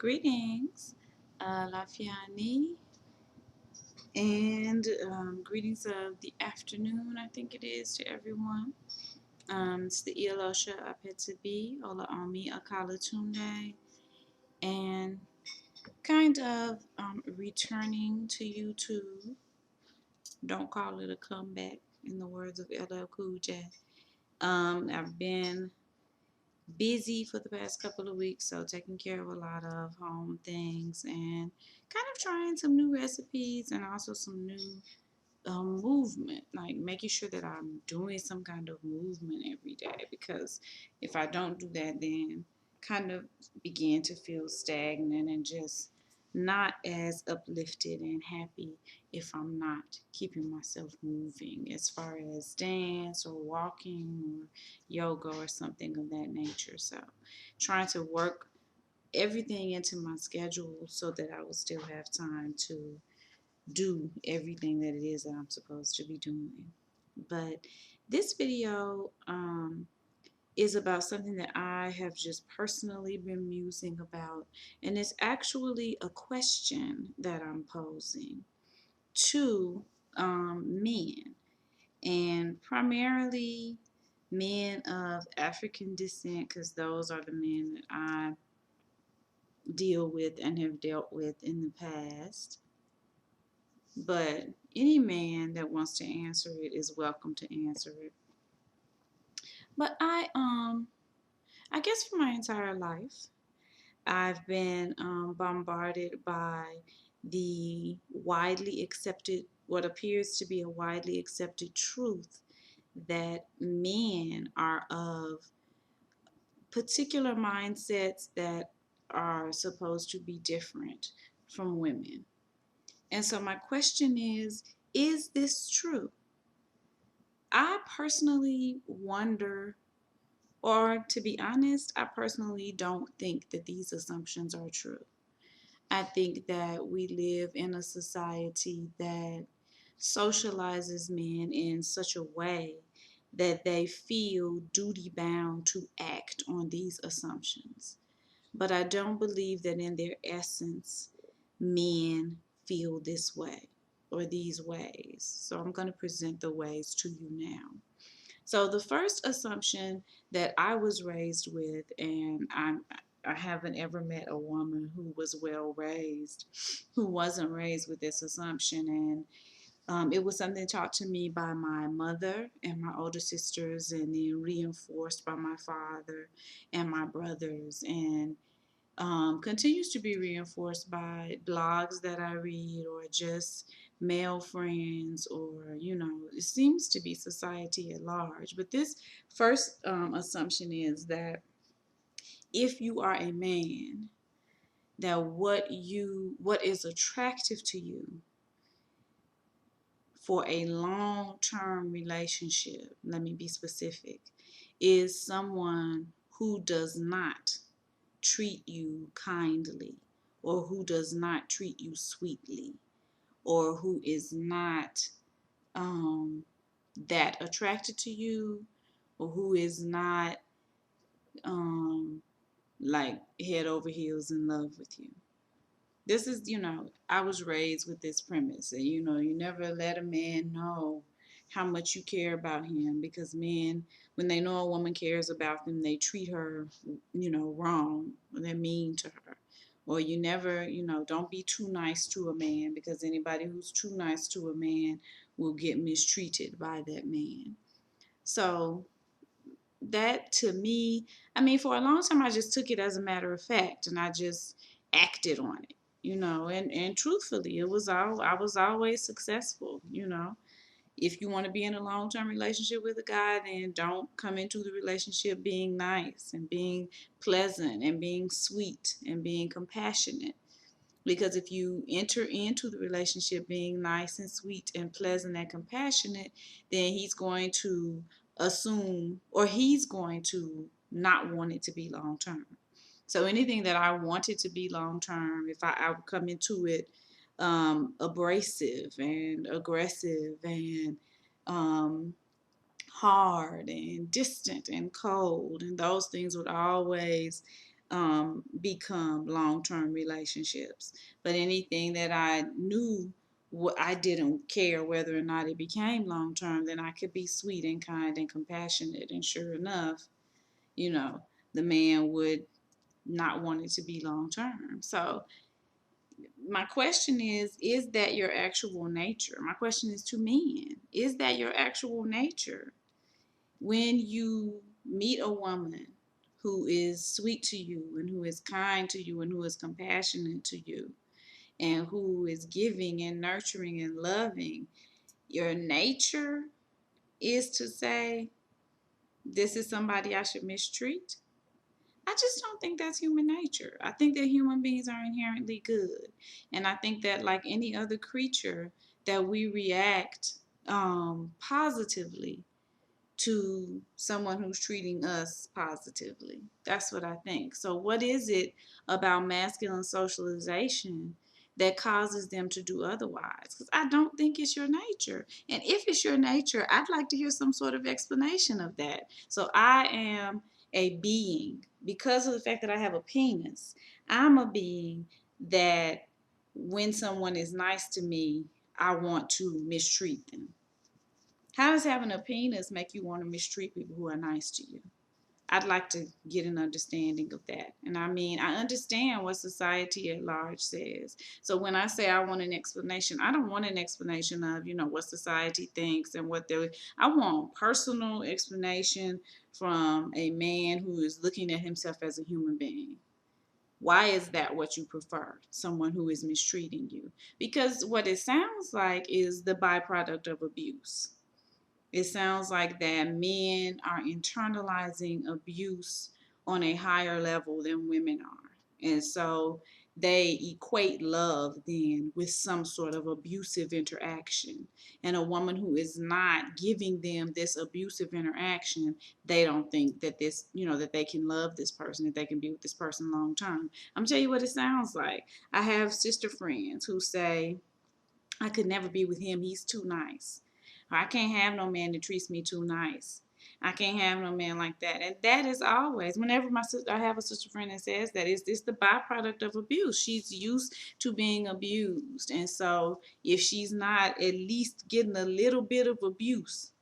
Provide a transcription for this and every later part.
Greetings, Lafiani, and greetings of the afternoon, I think it is, to everyone. It's the Ialosha Apetabi, Ola Omi Akala Tunde, and kind of returning to YouTube. Don't call it a comeback, in the words of LL Cool J. I've been busy for the past couple of weeks, so taking care of a lot of home things and kind of trying some new recipes and also some new movement, like making sure that I'm doing some kind of movement every day, because if I don't do that, then kind of begin to feel stagnant and just not as uplifted and happy if I'm not keeping myself moving as far as dance or walking or yoga or something of that nature. So trying to work everything into my schedule so that I will still have time to do everything that it is that I'm supposed to be doing. But this video is about something that I have just personally been musing about, and it's actually a question that I'm posing to men, and primarily men of African descent, because those are the men that I deal with and have dealt with in the past. But any man that wants to answer it is welcome to answer it. But I guess for my entire life, I've been bombarded by the widely accepted, what appears to be a widely accepted truth, that men are of particular mindsets that are supposed to be different from women. And so my question is this true? I personally wonder, or to be honest, I personally don't think that these assumptions are true. I think that we live in a society that socializes men in such a way that they feel duty bound to act on these assumptions. But I don't believe that in their essence, men feel this way or these ways. So I'm going to present the ways to you now. So the first assumption that I was raised with, and I haven't ever met a woman who was well raised, who wasn't raised with this assumption, and it was something taught to me by my mother and my older sisters, and then reinforced by my father and my brothers, and continues to be reinforced by blogs that I read or just male friends, or, it seems to be society at large. But this first assumption is that if you are a man, that what is attractive to you for a long-term relationship, let me be specific, is someone who does not treat you kindly, or who does not treat you sweetly, or who is not that attracted to you, or who is not um, like head over heels in love with you. This is, I was raised with this premise that, you never let a man know how much you care about him, because men, when they know a woman cares about them, they treat her, wrong, or they're mean to her. Or you never, don't be too nice to a man, because anybody who's too nice to a man will get mistreated by that man. So that, to me, I mean, for a long time, I just took it as a matter of fact, and I just acted on it, and truthfully, I was always successful. If you want to be in a long-term relationship with a guy, then don't come into the relationship being nice and being pleasant and being sweet and being compassionate. Because if you enter into the relationship being nice and sweet and pleasant and compassionate, then he's going to assume, or he's going to not want it to be long term. So anything that I wanted to be long term, if I would come into it abrasive and aggressive and um, hard and distant and cold, and those things would always become long-term relationships. But anything that I knew I didn't care whether or not it became long-term, then I could be sweet and kind and compassionate. And sure enough, you know, the man would not want it to be long-term. So my question is that your actual nature? My question is to men, is that your actual nature? When you meet a woman who is sweet to you and who is kind to you and who is compassionate to you and who is giving and nurturing and loving, your nature is to say, this is somebody I should mistreat. I just don't think that's human nature. I think that human beings are inherently good. And I think that, like any other creature, that we react positively to someone who's treating us positively. That's what I think. So, what is it about masculine socialization that causes them to do otherwise? Because I don't think it's your nature. And if it's your nature, I'd like to hear some sort of explanation of that. So, I am a being, because of the fact that I have a penis, I'm a being that when someone is nice to me, I want to mistreat them. How does having a penis make you want to mistreat people who are nice to you? I'd like to get an understanding of that. And I mean, I understand what society at large says. So when I say I want an explanation, I don't want an explanation of, what society thinks and what they're, I want personal explanation from a man who is looking at himself as a human being. Why is that what you prefer? Someone who is mistreating you? Because what it sounds like is the byproduct of abuse. It sounds like that men are internalizing abuse on a higher level than women are. And so they equate love then with some sort of abusive interaction. And a woman who is not giving them this abusive interaction, they don't think that that they can love this person, that they can be with this person long term. I'm tell you what it sounds like. I have sister friends who say, I could never be with him. He's too nice. Or I can't have no man that treats me too nice. I can't have no man like that. And that is always, whenever I have a sister friend that says that, is this the byproduct of abuse? She's used to being abused. And so if she's not at least getting a little bit of abuse,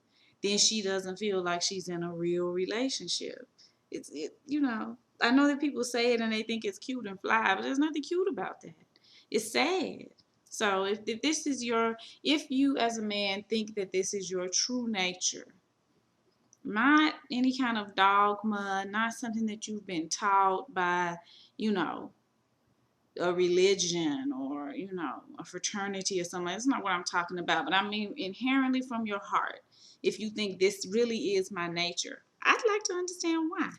then she doesn't feel like she's in a real relationship. I know that people say it and they think it's cute and fly, but there's nothing cute about that. It's sad. So if you as a man think that this is your true nature, not any kind of dogma, not something that you've been taught by, you know, a religion or, a fraternity or something. That's not what I'm talking about. But I mean inherently from your heart, if you think this really is my nature, I'd like to understand why.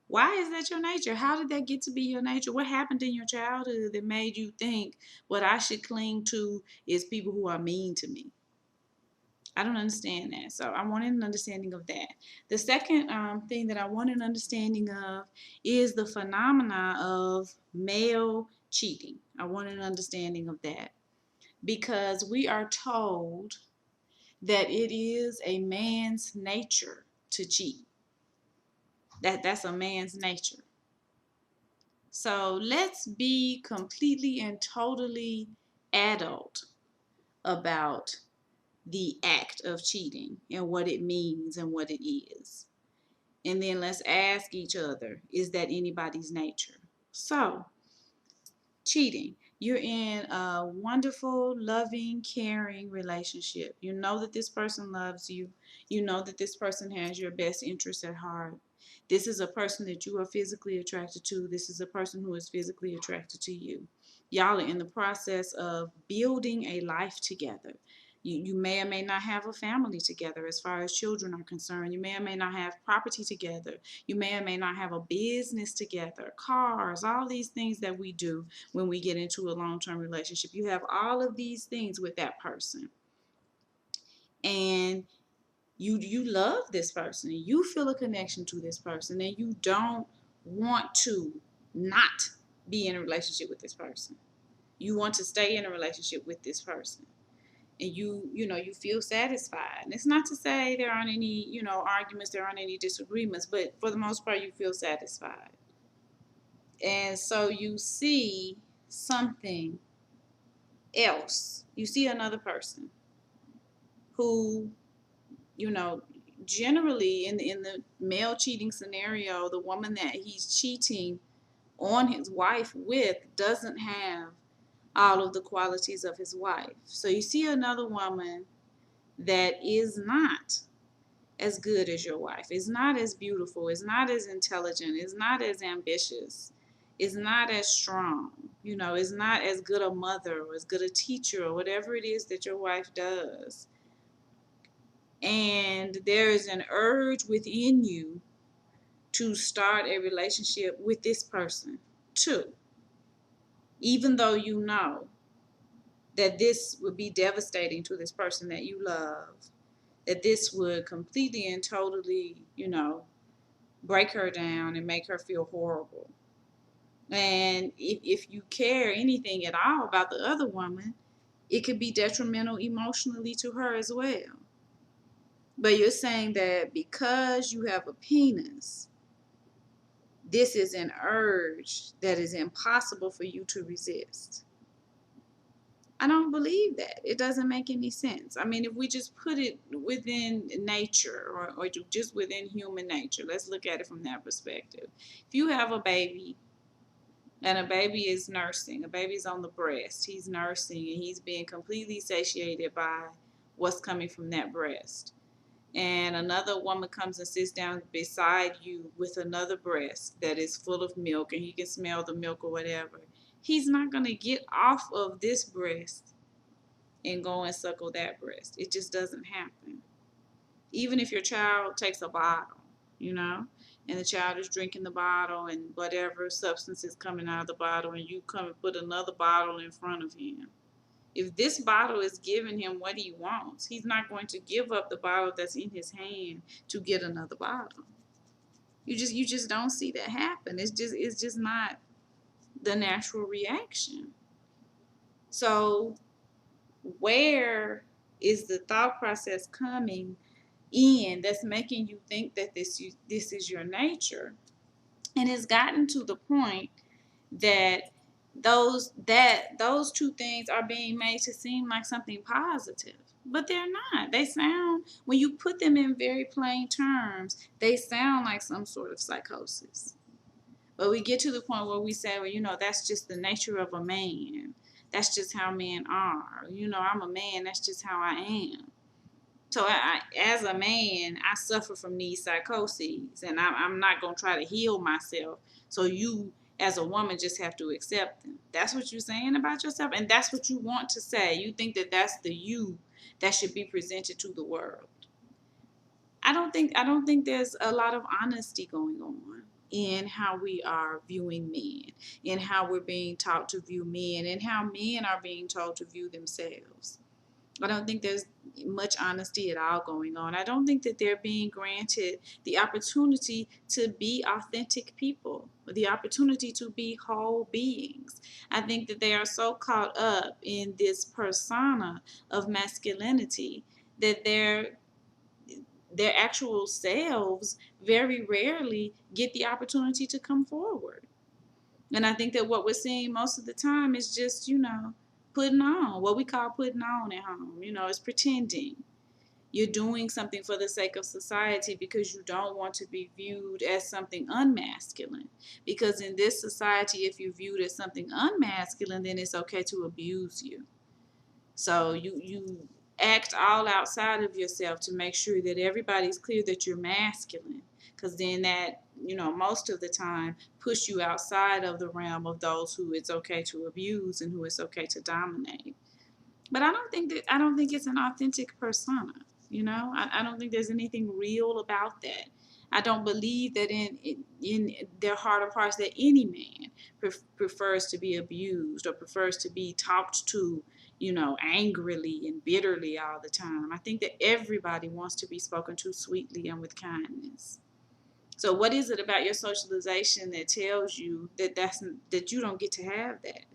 Why is that your nature? How did that get to be your nature? What happened in your childhood that made you think what I should cling to is people who are mean to me? I don't understand that. So I wanted an understanding of that. The second thing that I want an understanding of is the phenomena of male cheating. I want an understanding of that because we are told that it is a man's nature to cheat. That's a man's nature. So let's be completely and totally adult about the act of cheating and what it means and what it is. And then let's ask each other, is that anybody's nature? So, cheating. You're in a wonderful, loving, caring relationship. You know that this person loves you. You know that this person has your best interest at heart. This is a person that you are physically attracted to. This is a person who is physically attracted to you. Y'all are in the process of building a life together. You may or may not have a family together as far as children are concerned. You may or may not have property together. You may or may not have a business together, cars, all these things that we do when we get into a long-term relationship. You have all of these things with that person. And you love this person. You feel a connection to this person and you don't want to not be in a relationship with this person. You want to stay in a relationship with this person. And you feel satisfied. And it's not to say there aren't any, arguments, there aren't any disagreements, but for the most part, you feel satisfied. And so you see something else. You see another person who, you know, generally in the male cheating scenario, the woman that he's cheating on his wife with doesn't have all of the qualities of his wife. So you see another woman that is not as good as your wife, is not as beautiful, is not as intelligent, is not as ambitious, is not as strong, is not as good a mother or as good a teacher or whatever it is that your wife does. And there is an urge within you to start a relationship with this person too, even though you know that this would be devastating to this person that you love, that this would completely and totally, break her down and make her feel horrible. And if you care anything at all about the other woman, it could be detrimental emotionally to her as well. But you're saying that because you have a penis, this is an urge that is impossible for you to resist. I don't believe that. It doesn't make any sense. I mean, if we just put it within nature or just within human nature, let's look at it from that perspective. If you have a baby and a baby is nursing, a baby's on the breast, he's nursing and he's being completely satiated by what's coming from that breast. And another woman comes and sits down beside you with another breast that is full of milk and he can smell the milk or whatever. He's not going to get off of this breast and go and suckle that breast. It just doesn't happen. Even if your child takes a bottle, and the child is drinking the bottle and whatever substance is coming out of the bottle, and you come and put another bottle in front of him. If this bottle is giving him what he wants, he's not going to give up the bottle that's in his hand to get another bottle. You just don't see that happen. It's just not the natural reaction. So where is the thought process coming in that's making you think that this is your nature? And it's gotten to the point that those two things are being made to seem like something positive, but they're not. They sound, when you put them in very plain terms, they sound like some sort of psychosis. But we get to the point where we say, well, that's just the nature of a man. That's just how men are. I'm a man. That's just how I am. So as a man, I suffer from these psychoses, and I'm not going to try to heal myself. So you, as a woman, just have to accept them. That's what you're saying about yourself, and that's what you want to say. You think that that's the you that should be presented to the world. I don't think there's a lot of honesty going on in how we are viewing men, in how we're being taught to view men, and how men are being told to view themselves. I don't think there's much honesty at all going on. I don't think that they're being granted the opportunity to be authentic people, the opportunity to be whole beings. I think that they are so caught up in this persona of masculinity that their actual selves very rarely get the opportunity to come forward. And I think that what we're seeing most of the time is just, putting on, what we call putting on at home. It's pretending. You're doing something for the sake of society because you don't want to be viewed as something unmasculine. Because in this society, if you're viewed as something unmasculine, then it's okay to abuse you. So you act all outside of yourself to make sure that everybody's clear that you're masculine, because then that, most of the time push you outside of the realm of those who it's okay to abuse and who it's okay to dominate. But I don't think it's an authentic persona. I don't think there's anything real about that. I don't believe that in their heart of hearts that any man prefers to be abused or prefers to be talked to, angrily and bitterly all the time. I think that everybody wants to be spoken to sweetly and with kindness. So what is it about your socialization that tells you that you don't get to have that?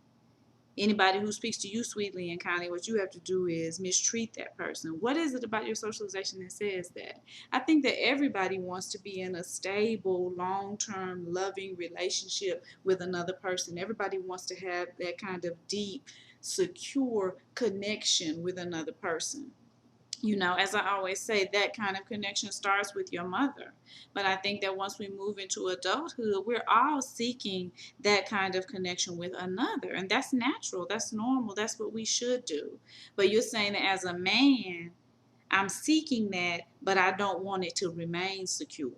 Anybody who speaks to you sweetly and kindly, what you have to do is mistreat that person. What is it about your socialization that says that? I think that everybody wants to be in a stable, long-term, loving relationship with another person. Everybody wants to have that kind of deep, secure connection with another person. As I always say, that kind of connection starts with your mother. But I think that once we move into adulthood, we're all seeking that kind of connection with another. And that's natural, that's normal, that's what we should do. But you're saying that as a man, I'm seeking that, but I don't want it to remain secure.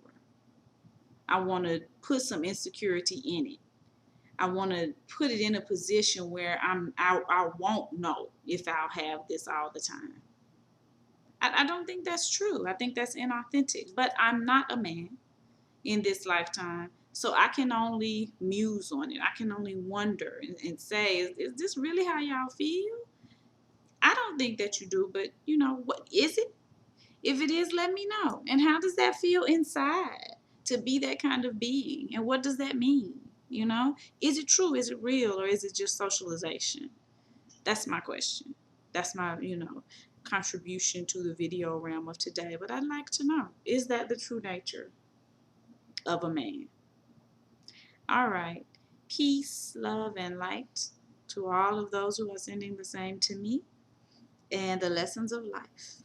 I want to put some insecurity in it. I want to put it in a position where I won't know if I'll have this all the time. I don't think that's true. I think that's inauthentic. But I'm not a man in this lifetime. So I can only muse on it. I can only wonder and say, is this really how y'all feel? I don't think that you do, but what is it? If it is, let me know. And how does that feel inside to be that kind of being? And what does that mean? Is it true? Is it real? Or is it just socialization? That's my question. That's my, contribution to the video realm of today. But I'd like to know, is that the true nature of a man? All right. Peace, love, and light to all of those who are sending the same to me, and the lessons of life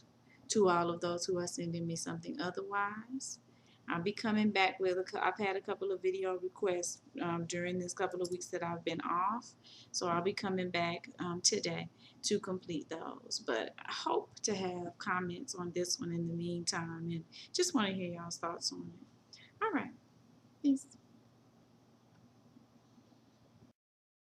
to all of those who are sending me something otherwise. I'll be coming back with I've had a couple of video requests during this couple of weeks that I've been off. So I'll be coming back today to complete those. But I hope to have comments on this one in the meantime, and just want to hear y'all's thoughts on it. All right. Peace.